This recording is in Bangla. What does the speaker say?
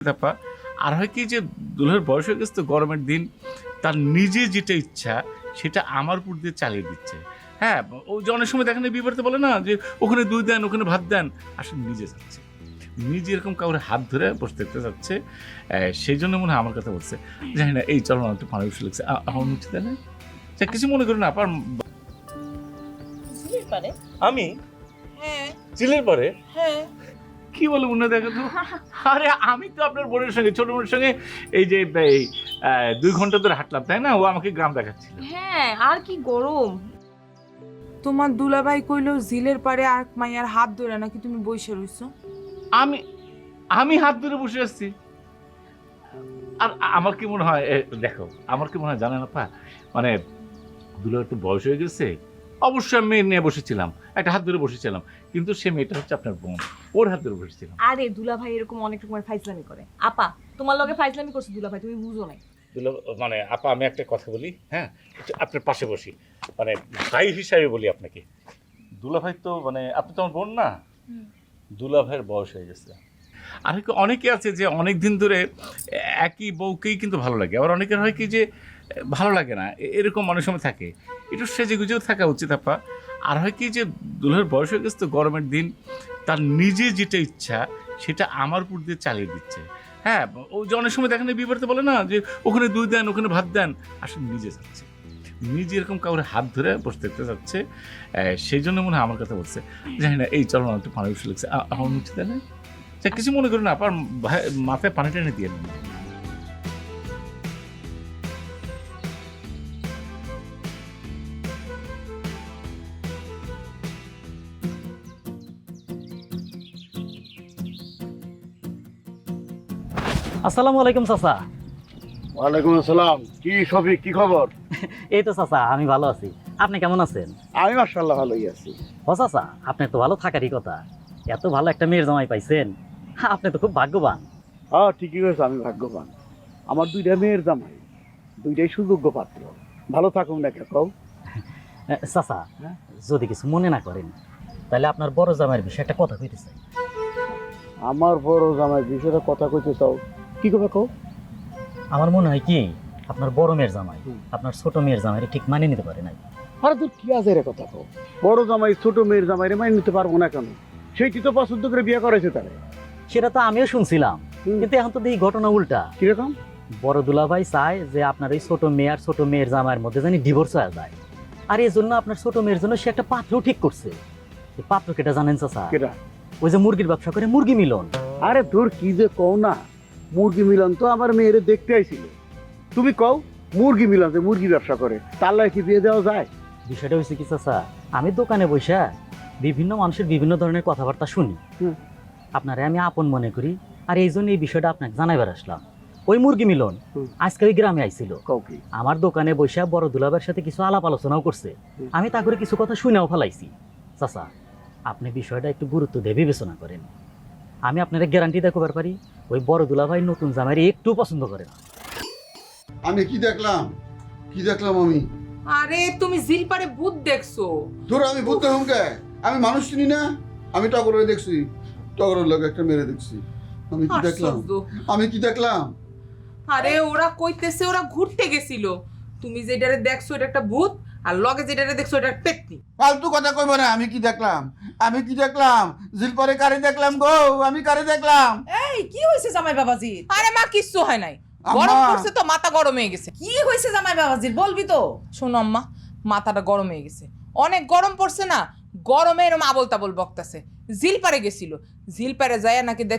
ব্যাপার। আর হয় কি যে দুলাভাইয়ের বয়স হয়ে গেছে তো, গরমের দিন, তার নিজে যেটা ইচ্ছা সেটা আমার উপর দিয়ে চালিয়ে দিচ্ছে। হ্যাঁ, ও যে অনেক সময় দেখেন বিবাহতে বলে না যে ওখানে দুধ দেন, ওখানে ভাত দেন, আসলে নিজে যাচ্ছে, নিজে এরকম কাউরে হাত ধরে বসে থাকতে যাচ্ছে। সেই জন্য মনে হয় আমার কথা বলছে, জানি না। এই চলো না, একটু পানি বসে লাগছে আমার মুখে দেন, কিছু মনে করি না আপার। আমি হ্যাঁ চিলের পরে হ্যাঁ কি বলে মনে দেখো তো, আরে আমি তো আপনার বোনের সঙ্গে, ছোট বোনের সঙ্গে এই যে এই 2 ঘন্টা ধরে হাঁটলাম, তাই না? ও আমাকে গ্রাম দেখাচ্ছিল। হ্যাঁ, আর কি গরম। তোমার দুলাভাই কইলো জিলের পারে আর মাইয়ার হাত ধরে নাকি তুমি বইসা রইছো। আমি আমি হাত ধরে বসে আসছি। আর আমার কি মনে হয়, দেখো আমার কি মনে হয় জানেন আপা, মানে দুলার একটু বয়স হয়ে গেছে, অবশ্যই আমি মেয়ে নিয়ে বসেছিলাম, একটা হাত ধরে বসেছিলাম, কিন্তু সে মেয়েটা হচ্ছে আপনার বোন, ওর হাত ধরে বসেছিলাম। আরে দুলাভাই এরকম অনেক রকমের ফাইজলামি করে। আপা তোমার লগে ফাইজলামি করছে দুলাভাই, তুমি বুঝো নাই। দুলা মানে আপা, আমি একটা কথা বলি, হ্যাঁ, একটু আপনার পাশে বসি, মানে ভাই হিসাবে বলি আপনাকে। দুলাভাই তো মানে আপনি তো আমার বোন না, দুলাভাইয়ের বয়স হয়ে গেছে। আর অনেকে আছে যে অনেক দিন ধরে একই বউকেই কিন্তু ভালো লাগে, আবার অনেকের হয় কি যে ভালো লাগে না, এরকম অনেক সময় থাকে। একটু সেজে গুজেও থাকা উচিত আপা। আর হয় কি যে দুলাভাইয়ের বয়স হয়ে গেছে তো, গরমের দিন, তার নিজে যেটা ইচ্ছা সেটা আমার উপর দিয়ে চালিয়ে দিচ্ছে। হ্যাঁ, ও যে অনেক সময় দেখেন বিবাহতে বলে না যে ওখানে দুধ দেন, ওখানে ভাত দেন, আসলে নিজে যাচ্ছে, নিজে এরকম কাউরে হাত ধরে বসে থাকতে যাচ্ছে। সেই জন্য মনে হয় আমার কথা বলছে, জানি না। এই চলো না, একটু পানি বসে লাগছে আমার মুখে দেন, কিছু মনে করি না আপার, মাথায় পানি টেনে দিয়ে নেন। আসসালামু আলাইকুম চাচা। ওয়ালাইকুম আসসালাম। কি শফিক, কি খবর? এই তো চাচা, আমি ভালো আছি। আপনি কেমন আছেন? আমি মাশাআল্লাহ ভালোই আছি। ও চাচা, আপনি তো ভালো থাকারই কথা। এত ভালো একটা মেয়ের জামাই পাইছেন, আপনি তো খুব ভাগ্যবান। হ্যাঁ, ঠিকই হয়েছে, আমি ভাগ্যবান। আমার 2টা মেয়ের জামাই, 2টাই সুযোগ্য পাত্র। ভালো থাকুন না কেউ। চাচা, যদি কিছু মনে না করেন, তাহলে আপনার বড় জামাইয়ের বিষয়ে একটা কথা কইতে চাই। আমার বড় জামাই বিষয়ে কথা কইতে চাও? কি করবে কও? আমার মনে হয় কি, আপনার বড় মেয়ের জামাই আপনার ছোট মেয়ের জামাইরে ঠিক মানিয়ে নিতে পারে নাই। আরে তোর কি আছে রে কথা কও? বড় জামাই ছোট মেয়ের জামাইরে মাইনে নিতে পারবো না কেন? সেইটি তো পছন্দ করে বিয়ে করেছে তারে। সেটা তো আমিও শুনছিলাম, কিন্তু এখন তো দেখি ঘটনা উল্টা। কিরকম? বড় দুলাভাই চায় যে আপনার ওই ছোট মেয়ে আর ছোট মেয়ের জামাইয়ের মধ্যে জানি ডিভোর্স হয়ে যায়। আর এই জন্য আপনার ছোট মেয়ের জন্য সে একটা পাত্র ঠিক করছে। এই পাত্র কেটা জানেন চাচা? কেটা? ওই যে মুরগির ব্যবসা করে, মুরগি মিলন। আরে তোর কি যে কও না, মুরগি মিলন তো আমার মেয়েরে দেখতে আইছিল। তুমি কও মুরগি মিলন যে মুরগি ব্যবসা করে, তার লাগে কি বিয়ে দেওয়া যায়? বিষয়টা হয়েছে কি চাচা, আমি দোকানে বসে বিভিন্ন মানুষের বিভিন্ন ধরনের কথাবার্তা শুনি। আপনারে আমি আপন মনে করি, আর এই জন্য এই বিষয়টা আপনাকে জানাইবার আসলাম। ওই মুরগি মিলন আজকে ওই গ্রামে আইছিল, আমার দোকানে বসে বড় দুলাভাইয়ের সাথে কিছু আলাপ আলোচনাও করছে। আমি তা করে কিছু কথা শুনেও ফেলাইছি। চাচা, আপনি বিষয়টা একটু গুরুত্ব দিয়ে বিবেচনা করেন। আমি আপনার গ্যারান্টি দেখাবার পারি, ওই বড় দুলাভাই নতুন জামাইরে একটু পছন্দ করে না। আমি কি দেখলাম? কি দেখলাম আমি? আরে তুমি জিল পারে ভূত দেখছো? ধরো আমি ভূত দেখুন কে? আমি মানুষ চিনি না? আমি টগরে দেখছি, টগরের লোক একটা মেরে দেখছি। আমি কি দেখলাম? আশ্চর্য। আমি কি দেখলাম? আরে ওরা কইতেছে ওরা ঘুরতে গেছিল, তুমি যেটারে দেখছো এটা একটা ভূত, আর লগে যেটারে দেখছো এটা পেতনি। ফালতু কথা কইব না। আমি কি দেখলাম? আমি কি দেখলাম? জিলপরে কারে দেখলাম গো? আমি কারে দেখলাম? এই কি হয়েছে জামাই বাবাজি? আরে মা, কিচ্ছু হয় নাই, আম্মা। গরম পড়ছে তো, মাথা গরম হয়ে গেছে। কি হয়েছে জামাই বাবাজির বলবি তো? শোনো আম্মা, মাথাটা গরম হয়ে গেছে, অনেক গরম পড়ছে না, গরমে এরম আবল তাবল বকতাছে। জিল পারে গেছিল, জিল পারে যায় নাকি